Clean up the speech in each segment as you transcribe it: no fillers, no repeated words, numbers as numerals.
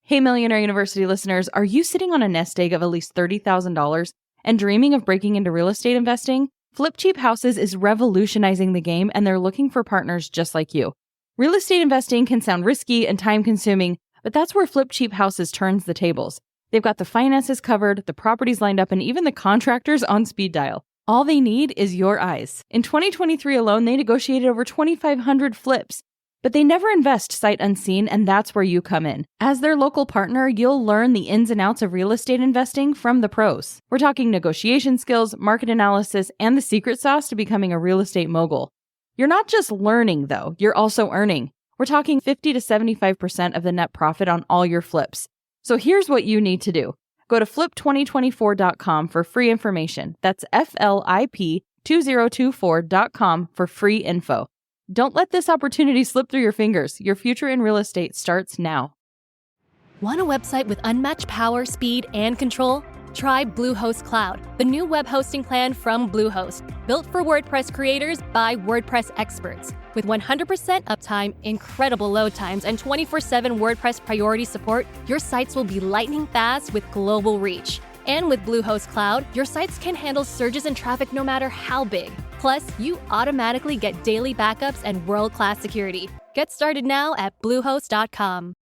Hey, Millionaire University listeners, are you sitting on a nest egg of at least $30,000 and dreaming of breaking into real estate investing? Flip Cheap Houses is revolutionizing the game, and they're looking for partners just like you. Real estate investing can sound risky and time-consuming, but that's where Flip Cheap Houses turns the tables. They've got the finances covered, the properties lined up, and even the contractors on speed dial. All they need is your eyes. In 2023 alone, they negotiated over 2,500 flips. But they never invest sight unseen, and that's where you come in. As their local partner, you'll learn the ins and outs of real estate investing from the pros. We're talking negotiation skills, market analysis, and the secret sauce to becoming a real estate mogul. You're not just learning, though, you're also earning. We're talking 50 to 75% of the net profit on all your flips. So here's what you need to do. Go to flip2024.com for free information. That's FLIP2024.com for free info. Don't let this opportunity slip through your fingers. Your future in real estate starts now. Want a website with unmatched power, speed, and control? Try Bluehost Cloud, the new web hosting plan from Bluehost, built for WordPress creators by WordPress experts. With 100% uptime, incredible load times, and 24/7 WordPress priority support, your sites will be lightning fast with global reach. And with Bluehost Cloud, your sites can handle surges in traffic no matter how big. Plus, you automatically get daily backups and world-class security. Get started now at Bluehost.com.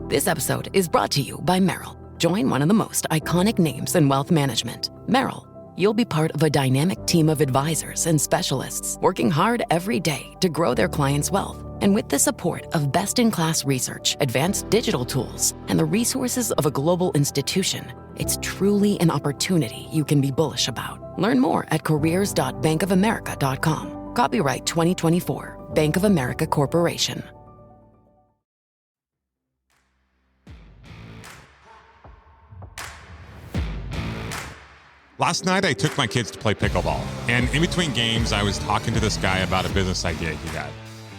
This episode is brought to you by Merrill. Join one of the most iconic names in wealth management, Merrill. You'll be part of a dynamic team of advisors and specialists working hard every day to grow their clients' wealth. And with the support of best-in-class research, advanced digital tools, and the resources of a global institution, it's truly an opportunity you can be bullish about. Learn more at careers.bankofamerica.com. Copyright 2024, Bank of America Corporation. Last night, I took my kids to play pickleball, and in between games, I was talking to this guy about a business idea he had.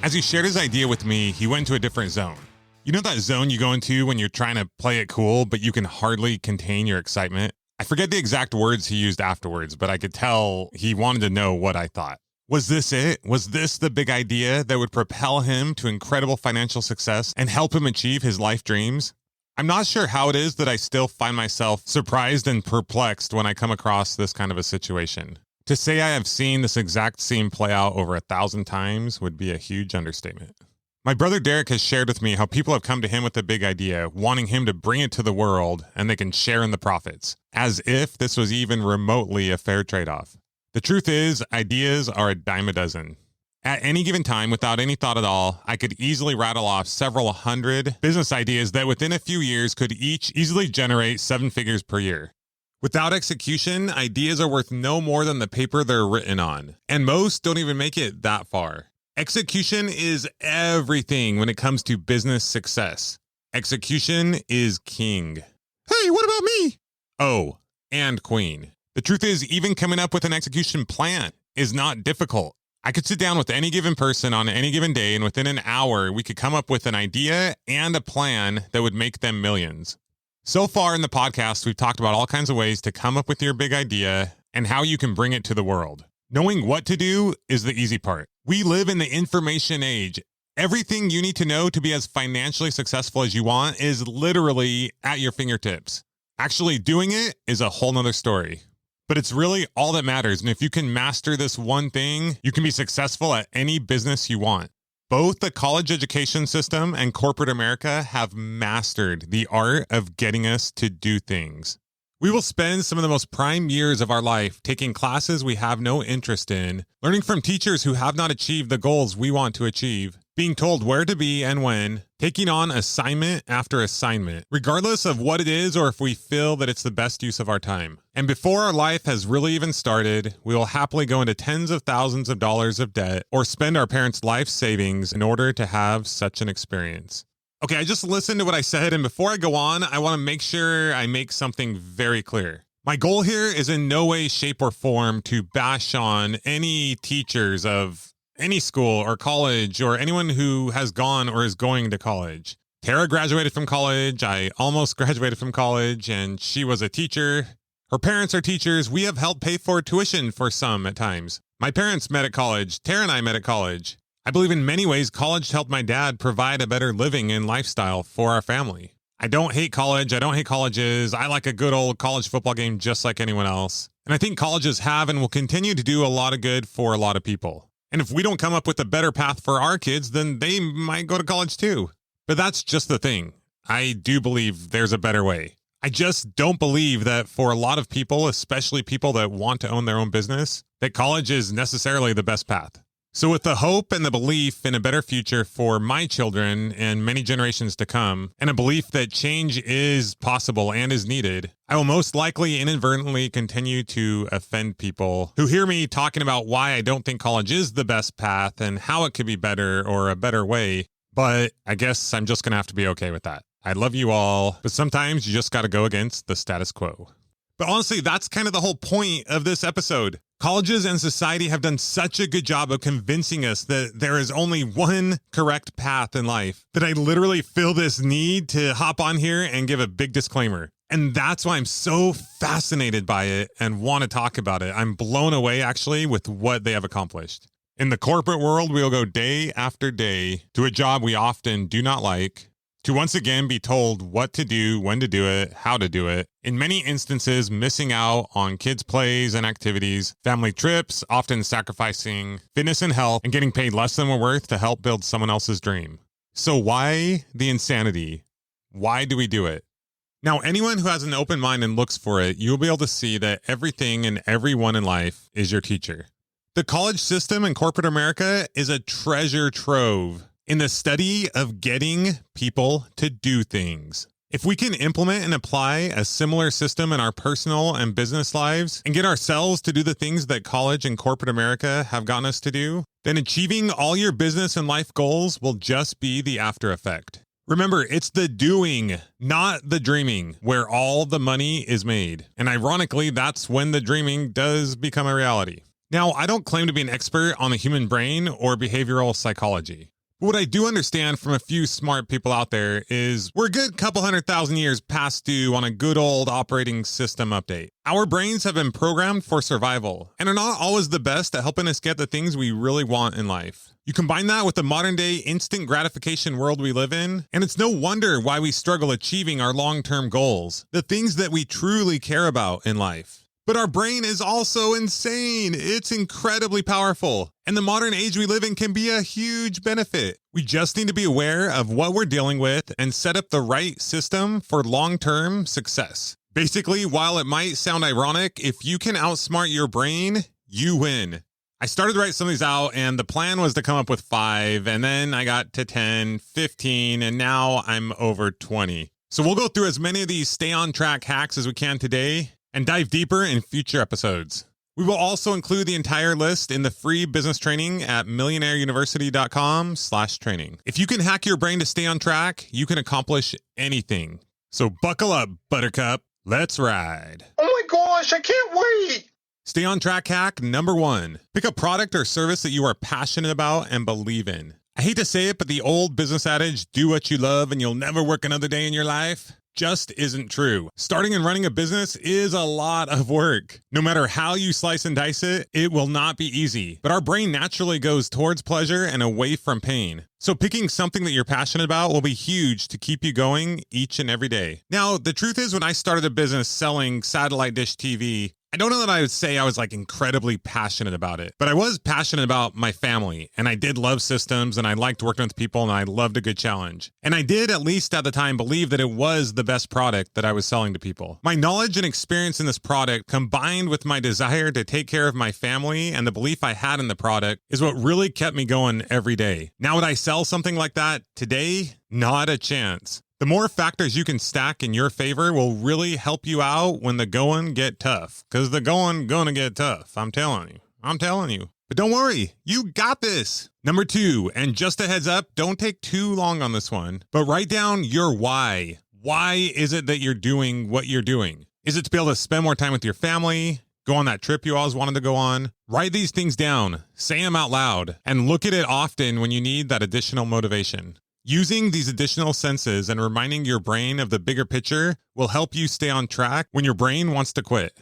As he shared his idea with me, he went into a different zone. You know that zone you go into when you're trying to play it cool, but you can hardly contain your excitement? I forget the exact words he used afterwards, but I could tell he wanted to know what I thought. Was this it? Was this the big idea that would propel him to incredible financial success and help him achieve his life dreams? I'm not sure how it is that I still find myself surprised and perplexed when I come across this kind of a situation. To say I have seen this exact scene play out over 1,000 times would be a huge understatement. My brother Derek has shared with me how people have come to him with a big idea, wanting him to bring it to the world and they can share in the profits, as if this was even remotely a fair trade-off. The truth is, ideas are a dime a dozen. At any given time, without any thought at all, I could easily rattle off several hundred business ideas that within a few years could each easily generate 7 figures per year. Without execution, ideas are worth no more than the paper they're written on, and most don't even make it that far. Execution is everything when it comes to business success. Execution is king. Hey, what about me? Oh, and queen. The truth is, even coming up with an execution plan is not difficult. I could sit down with any given person on any given day, and within an hour, we could come up with an idea and a plan that would make them millions. So far in the podcast, we've talked about all kinds of ways to come up with your big idea and how you can bring it to the world. Knowing what to do is the easy part. We live in the information age. Everything you need to know to be as financially successful as you want is literally at your fingertips. Actually doing it is a whole nother story. But it's really all that matters. And if you can master this one thing, you can be successful at any business you want. Both the college education system and corporate America have mastered the art of getting us to do things. We will spend some of the most prime years of our life taking classes we have no interest in, learning from teachers who have not achieved the goals we want to achieve, being told where to be and when, taking on assignment after assignment, regardless of what it is or if we feel that it's the best use of our time. And before our life has really even started, we will happily go into tens of thousands of dollars of debt or spend our parents' life savings in order to have such an experience. Okay, I just listened to what I said, and before I go on, I want to make sure I make something very clear. My goal here is in no way, shape, or form to bash on any teachers of any school or college or anyone who has gone or is going to college. Tara graduated from college. I almost graduated from college, and she was a teacher. Her parents are teachers. We have helped pay for tuition for some at times. My parents met at college. Tara and I met at college. I believe in many ways college helped my dad provide a better living and lifestyle for our family. I don't hate college. I don't hate colleges. I like a good old college football game just like anyone else. And I think colleges have and will continue to do a lot of good for a lot of people. And if we don't come up with a better path for our kids, then they might go to college too. But that's just the thing. I do believe there's a better way. I just don't believe that for a lot of people, especially people that want to own their own business, that college is necessarily the best path. So with the hope and the belief in a better future for my children and many generations to come, and a belief that change is possible and is needed, I will most likely inadvertently continue to offend people who hear me talking about why I don't think college is the best path and how it could be better or a better way. But I guess I'm just going to have to be okay with that. I love you all, but sometimes you just got to go against the status quo. But honestly, that's kind of the whole point of this episode. Colleges and society have done such a good job of convincing us that there is only one correct path in life that I literally feel this need to hop on here and give a big disclaimer. And that's why I'm so fascinated by it and want to talk about it. I'm blown away, actually, with what they have accomplished. In the corporate world, we'll go day after day to a job we often do not like, to once again be told what to do, when to do it, how to do it. In many instances, missing out on kids' plays and activities, family trips, often sacrificing fitness and health, and getting paid less than we're worth to help build someone else's dream. So why the insanity? Why do we do it? Now, anyone who has an open mind and looks for it, you'll be able to see that everything and everyone in life is your teacher. The college system in corporate America is a treasure trove in the study of getting people to do things. If we can implement and apply a similar system in our personal and business lives and get ourselves to do the things that college and corporate America have gotten us to do, then achieving all your business and life goals will just be the after effect. Remember, it's the doing, not the dreaming, where all the money is made. And ironically, that's when the dreaming does become a reality. Now, I don't claim to be an expert on the human brain or behavioral psychology. What I do understand from a few smart people out there is we're a good couple 100,000 years past due on a good old operating system update. Our brains have been programmed for survival and are not always the best at helping us get the things we really want in life. You combine that with the modern day instant gratification world we live in, and it's no wonder why we struggle achieving our long-term goals, the things that we truly care about in life. But our brain is also insane. It's incredibly powerful. And the modern age we live in can be a huge benefit. We just need to be aware of what we're dealing with and set up the right system for long-term success. Basically, while it might sound ironic, if you can outsmart your brain, you win. I started to write some of these out, and the plan was to come up with 5, and then I got to 10, 15, and now I'm over 20. So we'll go through as many of these stay-on-track hacks as we can today and dive deeper in future episodes. We will also include the entire list in the free business training at millionaireuniversity.com/training. If you can hack your brain to stay on track, you can accomplish anything. So buckle up, Buttercup. Let's ride. Oh my gosh, I can't wait. Stay on track hack number 1. Pick a product or service that you are passionate about and believe in. I hate to say it, but the old business adage, do what you love and you'll never work another day in your life, just isn't true. Starting and running a business is a lot of work. No matter how you slice and dice it, it will not be easy. But our brain naturally goes towards pleasure and away from pain. So picking something that you're passionate about will be huge to keep you going each and every day. Now, the truth is when I started a business selling satellite dish TV, I don't know that I would say I was like incredibly passionate about it, but I was passionate about my family and I did love systems and I liked working with people and I loved a good challenge. And I did, at least at the time, believe that it was the best product that I was selling to people. My knowledge and experience in this product combined with my desire to take care of my family and the belief I had in the product is what really kept me going every day. Now, would I sell something like that today? Not a chance. The more factors you can stack in your favor will really help you out when the going get tough. Because the going gonna get tough. I'm telling you. But don't worry, you got this. Number 2, and just a heads up, don't take too long on this one, but write down your why. Why is it that you're doing what you're doing? Is it to be able to spend more time with your family? Go on that trip you always wanted to go on? Write these things down, say them out loud, and look at it often when you need that additional motivation. Using these additional senses and reminding your brain of the bigger picture will help you stay on track when your brain wants to quit.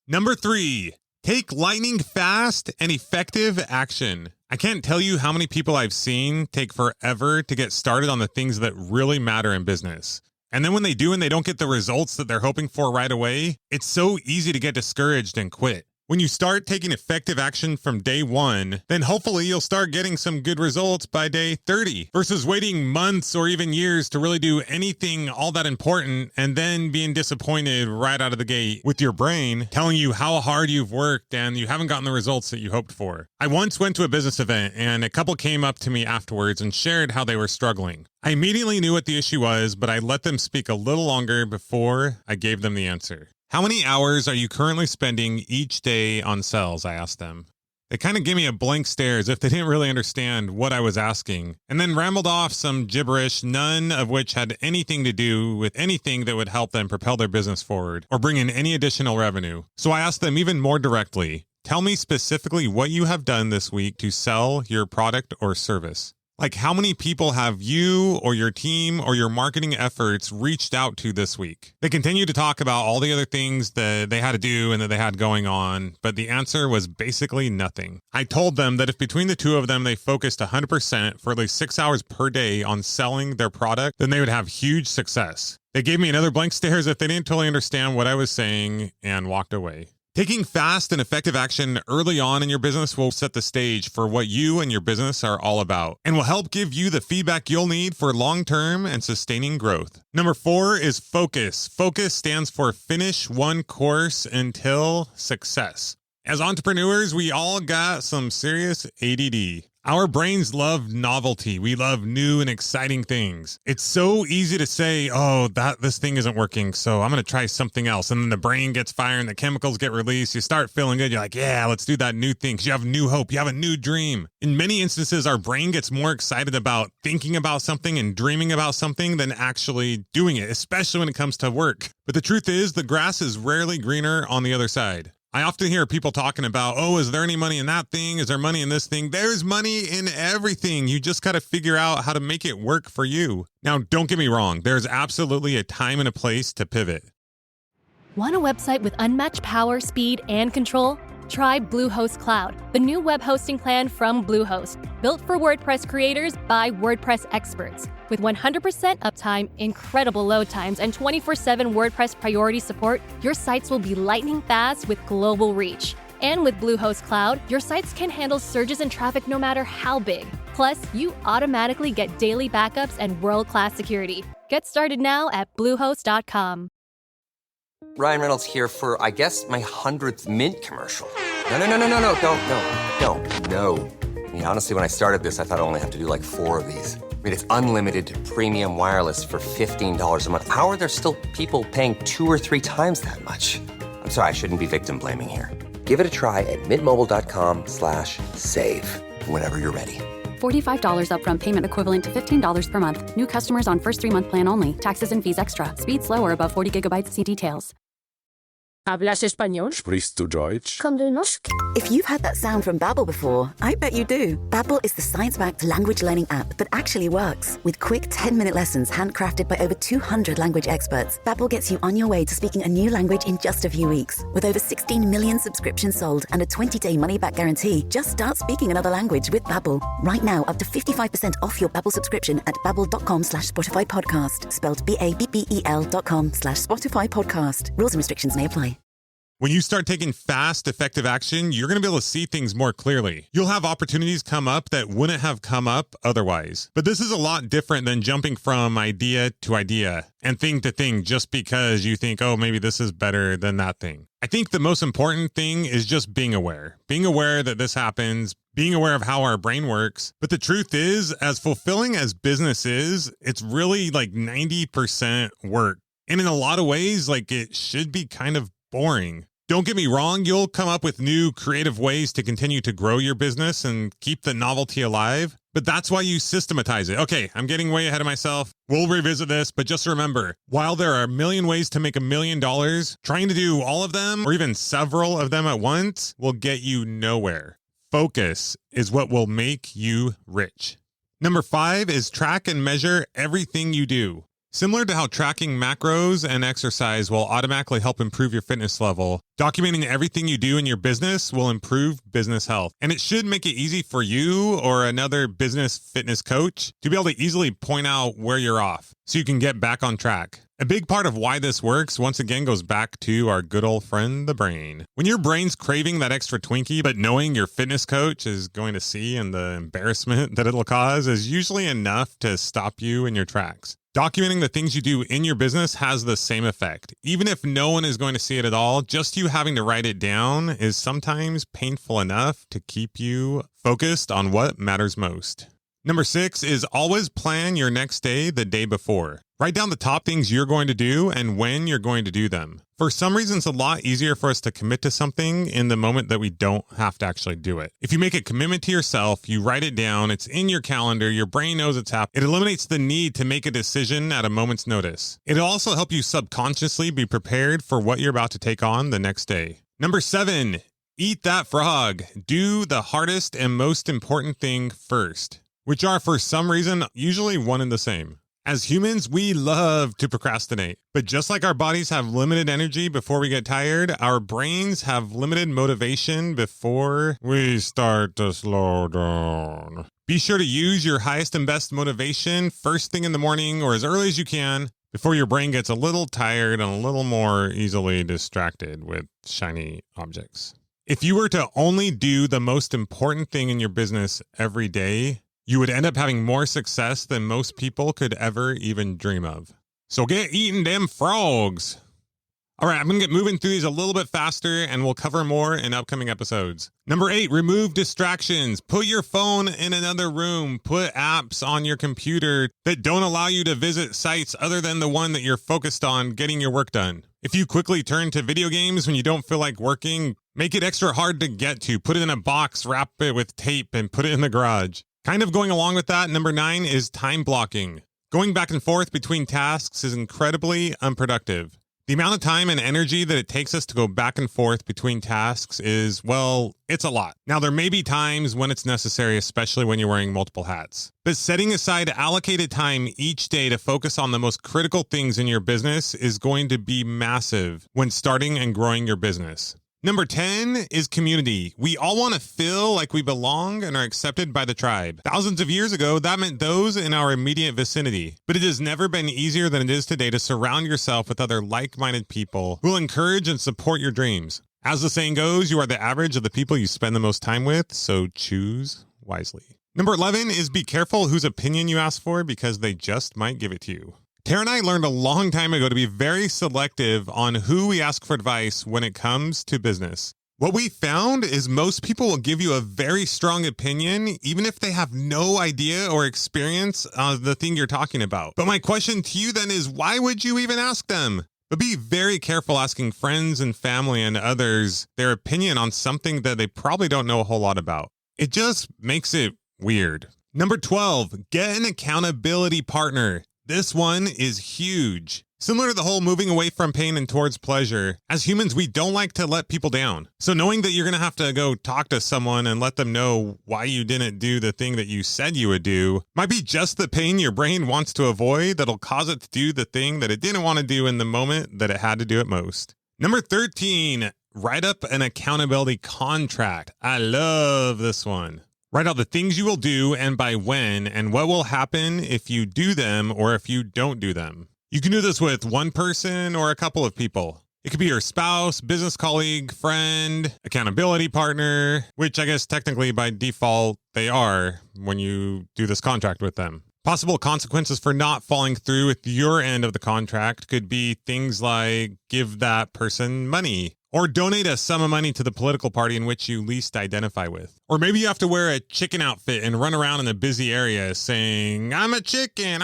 Number 3, take lightning fast and effective action. I can't tell you how many people I've seen take forever to get started on the things that really matter in business. And then when they do and they don't get the results that they're hoping for right away, it's so easy to get discouraged and quit. When you start taking effective action from day 1, then hopefully you'll start getting some good results by day 30 versus waiting months or even years to really do anything all that important and then being disappointed right out of the gate with your brain telling you how hard you've worked and you haven't gotten the results that you hoped for. I once went to a business event and a couple came up to me afterwards and shared how they were struggling. I immediately knew what the issue was, but I let them speak a little longer before I gave them the answer. How many hours are you currently spending each day on sales? I asked them. They kind of gave me a blank stare as if they didn't really understand what I was asking, and then rambled off some gibberish, none of which had anything to do with anything that would help them propel their business forward or bring in any additional revenue. So I asked them even more directly, tell me specifically what you have done this week to sell your product or service. Like, how many people have you or your team or your marketing efforts reached out to this week? They continued to talk about all the other things that they had to do and that they had going on, but the answer was basically nothing. I told them that if between the two of them they focused 100% for at least 6 hours per day on selling their product, then they would have huge success. They gave me another blank stare as if they didn't totally understand what I was saying and walked away. Taking fast and effective action early on in your business will set the stage for what you and your business are all about and will help give you the feedback you'll need for long-term and sustaining growth. Number 4 is focus. Focus stands for finish one course until success. As entrepreneurs, we all got some serious ADD. Our brains love novelty. We love new and exciting things. It's so easy to say, this thing isn't working, so I'm going to try something else. And then the brain gets firing, the chemicals get released, you start feeling good. You're like, yeah, let's do that new thing because you have new hope. You have a new dream. In many instances, our brain gets more excited about thinking about something and dreaming about something than actually doing it, especially when it comes to work. But the truth is, the grass is rarely greener on the other side. I often hear people talking about, is there any money in that thing? Is there money in this thing? There's money in everything. You just got to figure out how to make it work for you. Now, don't get me wrong. There's absolutely a time and a place to pivot. Want a website with unmatched power, speed, and control? Try Bluehost Cloud, the new web hosting plan from Bluehost, built for WordPress creators by WordPress experts. With 100% uptime, incredible load times, and 24/7 WordPress priority support, your sites will be lightning fast with global reach. And with Bluehost Cloud, your sites can handle surges in traffic no matter how big. Plus, you automatically get daily backups and world-class security. Get started now at Bluehost.com. Ryan Reynolds here for, I guess, my 100th Mint commercial. No. I mean, honestly, when I started this, I thought I only have to do like 4 of these. I mean, it's unlimited premium wireless for $15 a month. How are there still people paying 2 or 3 times that much? I'm sorry, I shouldn't be victim blaming here. Give it a try at mintmobile.com/save. Whenever you're ready. $45 upfront payment equivalent to $15 per month. New customers on first 3-month plan only. Taxes and fees extra. Speed slower above 40 gigabytes. See details. ¿Hablas español? Sprichst du Deutsch? Komm du noch? If you've heard that sound from Babbel before, I bet you do. Babbel is the science-backed language learning app that actually works. With quick 10-minute lessons handcrafted by over 200 language experts, Babbel gets you on your way to speaking a new language in just a few weeks. With over 16 million subscriptions sold and a 20-day money-back guarantee, just start speaking another language with Babbel. Right now, up to 55% off your Babbel subscription at babbel.com/Spotify podcast. Spelled BABBEL.com/Spotify podcast. Rules and restrictions may apply. When you start taking fast, effective action, you're going to be able to see things more clearly. You'll have opportunities come up that wouldn't have come up otherwise. But this is a lot different than jumping from idea to idea and thing to thing just because you think, maybe this is better than that thing. I think the most important thing is just being aware that this happens, being aware of how our brain works. But the truth is, as fulfilling as business is, it's really like 90% work. And in a lot of ways, like it should be kind of boring. Don't get me wrong, you'll come up with new creative ways to continue to grow your business and keep the novelty alive, but that's why you systematize it. Okay, I'm getting way ahead of myself. We'll revisit this, but just remember, while there are a million ways to make $1 million, trying to do all of them or even several of them at once will get you nowhere. Focus is what will make you rich. Number 5 is track and measure everything you do. Similar to how tracking macros and exercise will automatically help improve your fitness level, documenting everything you do in your business will improve business health. And it should make it easy for you or another business fitness coach to be able to easily point out where you're off so you can get back on track. A big part of why this works, once again, goes back to our good old friend, the brain. When your brain's craving that extra Twinkie, but knowing your fitness coach is going to see and the embarrassment that it'll cause is usually enough to stop you in your tracks. Documenting the things you do in your business has the same effect. Even if no one is going to see it at all, just you having to write it down is sometimes painful enough to keep you focused on what matters most. Number 6 is always plan your next day the day before. Write down the top things you're going to do and when you're going to do them. For some reason, it's a lot easier for us to commit to something in the moment that we don't have to actually do it. If you make a commitment to yourself, you write it down, it's in your calendar, your brain knows it's happening. It eliminates the need to make a decision at a moment's notice. It'll also help you subconsciously be prepared for what you're about to take on the next day. Number 7, eat that frog. Do the hardest and most important thing first, which are for some reason usually one and the same. As humans, we love to procrastinate, but just like our bodies have limited energy before we get tired, our brains have limited motivation before we start to slow down. Be sure to use your highest and best motivation first thing in the morning or as early as you can before your brain gets a little tired and a little more easily distracted with shiny objects. If you were to only do the most important thing in your business every day, you would end up having more success than most people could ever even dream of. So get eating them frogs. All right, I'm going to get moving through these a little bit faster and we'll cover more in upcoming episodes. Number 8, remove distractions. Put your phone in another room. Put apps on your computer that don't allow you to visit sites other than the one that you're focused on getting your work done. If you quickly turn to video games when you don't feel like working, make it extra hard to get to. Put it in a box, wrap it with tape, and put it in the garage. Kind of going along with that, number 9 is time blocking. Going back and forth between tasks is incredibly unproductive. The amount of time and energy that it takes us to go back and forth between tasks is, well, it's a lot. Now, there may be times when it's necessary, especially when you're wearing multiple hats. But setting aside allocated time each day to focus on the most critical things in your business is going to be massive when starting and growing your business. Number 10 is community. We all want to feel like we belong and are accepted by the tribe. Thousands of years ago, that meant those in our immediate vicinity. But it has never been easier than it is today to surround yourself with other like-minded people who will encourage and support your dreams. As the saying goes, you are the average of the people you spend the most time with, so choose wisely. Number 11 is be careful whose opinion you ask for because they just might give it to you. Tara and I learned a long time ago to be very selective on who we ask for advice when it comes to business. What we found is most people will give you a very strong opinion, even if they have no idea or experience of the thing you're talking about. But my question to you then is, why would you even ask them? But be very careful asking friends and family and others their opinion on something that they probably don't know a whole lot about. It just makes it weird. Number 12, get an accountability partner. This one is huge. Similar to the whole moving away from pain and towards pleasure, as humans, we don't like to let people down. So knowing that you're going to have to go talk to someone and let them know why you didn't do the thing that you said you would do might be just the pain your brain wants to avoid that'll cause it to do the thing that it didn't want to do in the moment that it had to do it most. Number 13, write up an accountability contract. I love this one. Write out the things you will do and by when and what will happen if you do them or if you don't do them. You can do this with one person or a couple of people. It could be your spouse, business colleague, friend, accountability partner, which I guess technically by default they are when you do this contract with them. Possible consequences for not following through with your end of the contract could be things like give that person money, or donate a sum of money to the political party in which you least identify with. Or maybe you have to wear a chicken outfit and run around in a busy area saying, I'm a chicken,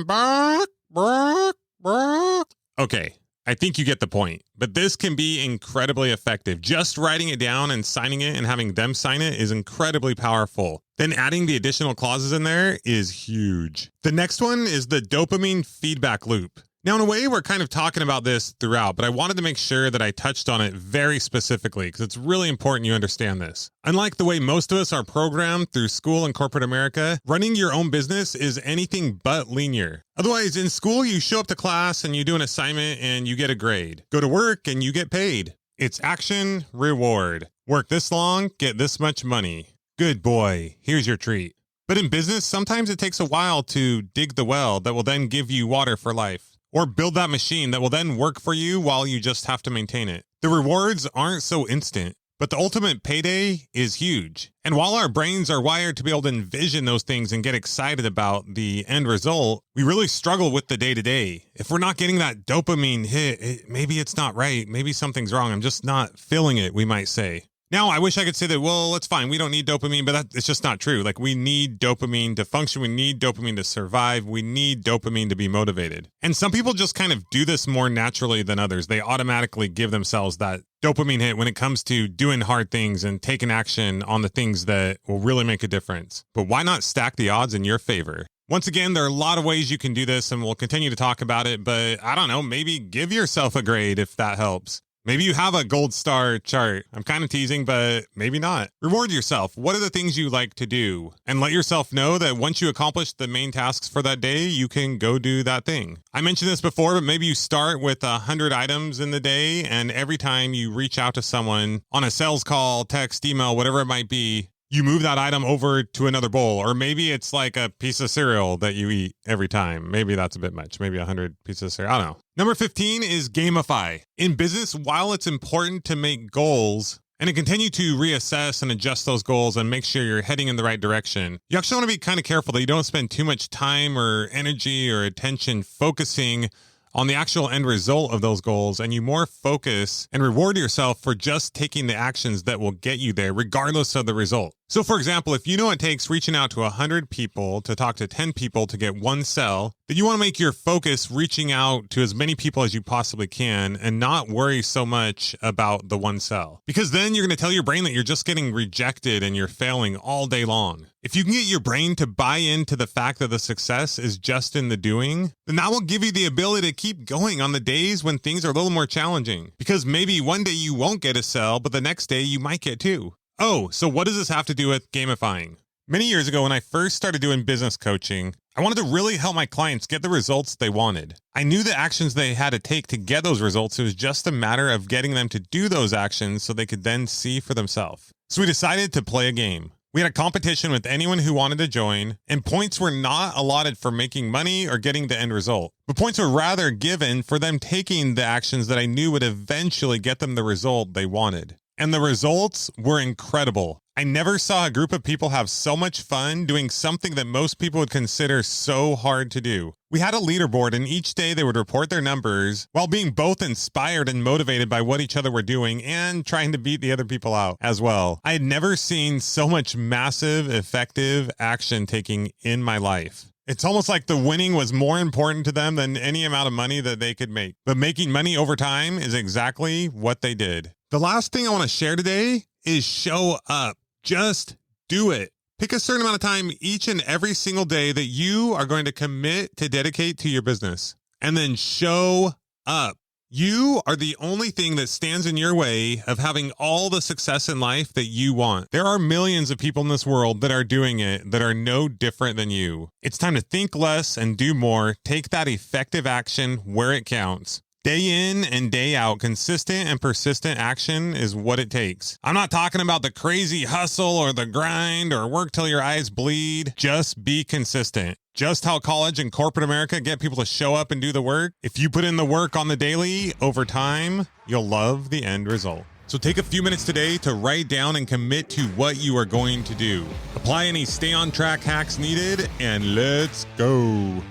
bark, bark, bark. Okay, I think you get the point. But this can be incredibly effective. Just writing it down and signing it and having them sign it is incredibly powerful. Then adding the additional clauses in there is huge. The next one is the dopamine feedback loop. Now, in a way, we're kind of talking about this throughout, but I wanted to make sure that I touched on it very specifically because it's really important you understand this. Unlike the way most of us are programmed through school and corporate America, running your own business is anything but linear. Otherwise, in school, you show up to class and you do an assignment and you get a grade. Go to work and you get paid. It's action, reward. Work this long, get this much money. Good boy, here's your treat. But in business, sometimes it takes a while to dig the well that will then give you water for life. Or build that machine that will then work for you while you just have to maintain it. The rewards aren't so instant, but the ultimate payday is huge. And while our brains are wired to be able to envision those things and get excited about the end result, we really struggle with the day-to-day. If we're not getting that dopamine hit, maybe it's not right. Maybe something's wrong. I'm just not feeling it, we might say. Now, I wish I could say that, well, it's fine. We don't need dopamine, but it's just not true. Like, we need dopamine to function. We need dopamine to survive. We need dopamine to be motivated. And some people just kind of do this more naturally than others. They automatically give themselves that dopamine hit when it comes to doing hard things and taking action on the things that will really make a difference. But why not stack the odds in your favor? Once again, there are a lot of ways you can do this, and we'll continue to talk about it. But I don't know, maybe give yourself a grade if that helps. Maybe you have a gold star chart. I'm kind of teasing, but maybe not. Reward yourself. What are the things you like to do? And let yourself know that once you accomplish the main tasks for that day, you can go do that thing. I mentioned this before, but maybe you start with 100 items in the day, and every time you reach out to someone on a sales call, text, email, whatever it might be, you move that item over to another bowl. Or maybe it's like a piece of cereal that you eat every time. Maybe that's a bit much. Maybe 100 pieces of cereal. I don't know. Number 15 is gamify. In business, while it's important to make goals and to continue to reassess and adjust those goals and make sure you're heading in the right direction, you actually want to be kind of careful that you don't spend too much time or energy or attention focusing on the actual end result of those goals, and you more focus and reward yourself for just taking the actions that will get you there, regardless of the result. So for example, if you know it takes reaching out to 100 people to talk to 10 people to get one sale, then you want to make your focus reaching out to as many people as you possibly can and not worry so much about the one sell. Because then you're going to tell your brain that you're just getting rejected and you're failing all day long. If you can get your brain to buy into the fact that the success is just in the doing, then that will give you the ability to keep going on the days when things are a little more challenging. Because maybe one day you won't get a sell, but the next day you might get two. Oh, so what does this have to do with gamifying? Many years ago, when I first started doing business coaching, I wanted to really help my clients get the results they wanted. I knew the actions they had to take to get those results. It was just a matter of getting them to do those actions so they could then see for themselves. So we decided to play a game. We had a competition with anyone who wanted to join, and points were not allotted for making money or getting the end result. But points were rather given for them taking the actions that I knew would eventually get them the result they wanted. And the results were incredible. I never saw a group of people have so much fun doing something that most people would consider so hard to do. We had a leaderboard, and each day they would report their numbers while being both inspired and motivated by what each other were doing and trying to beat the other people out as well. I had never seen so much massive, effective action taking in my life. It's almost like the winning was more important to them than any amount of money that they could make. But making money over time is exactly what they did. The last thing I want to share today is show up. Just do it. Pick a certain amount of time each and every single day that you are going to commit to dedicate to your business, and then show up. You are the only thing that stands in your way of having all the success in life that you want. There are millions of people in this world that are doing it that are no different than you. It's time to think less and do more. Take that effective action where it counts. Day in and day out, consistent and persistent action is what it takes. I'm not talking about the crazy hustle or the grind or work till your eyes bleed. Just be consistent. Just how college and corporate America get people to show up and do the work. If you put in the work on the daily, over time, you'll love the end result. So take a few minutes today to write down and commit to what you are going to do. Apply any stay on track hacks needed, and let's go.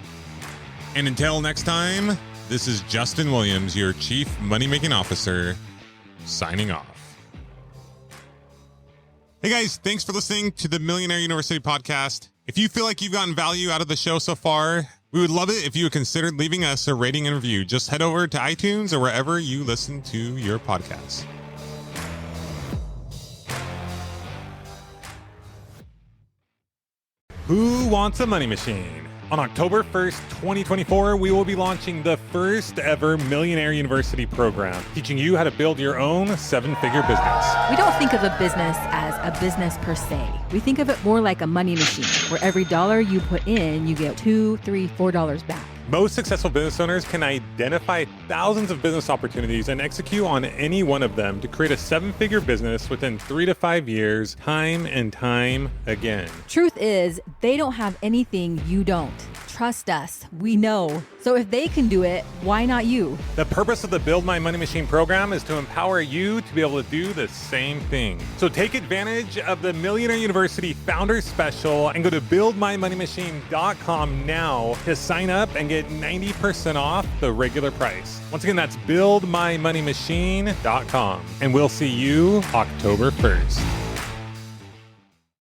And until next time, this is Justin Williams, your Chief Money-Making Officer, signing off. Hey guys, thanks for listening to the Millionaire University podcast. If you feel like you've gotten value out of the show so far, we would love it if you would consider leaving us a rating and review. Just head over to iTunes or wherever you listen to your podcasts. Who wants a money machine? On October 1st, 2024, we will be launching the first ever Millionaire University program, teaching you how to build your own 7-figure business. We don't think of a business as a business per se. We think of it more like a money machine, where every dollar you put in, you get $2, $3, $4 back. Most successful business owners can identify thousands of business opportunities and execute on any one of them to create a 7-figure business within 3 to 5 years, time and time again. Truth is, they don't have anything you don't. Trust us, we know. So if they can do it, why not you? The purpose of the Build My Money Machine program is to empower you to be able to do the same thing. So take advantage of the Millionaire University Founders Special and go to buildmymoneymachine.com now to sign up and get 90% off the regular price. Once again, that's buildmymoneymachine.com. And we'll see you October 1st.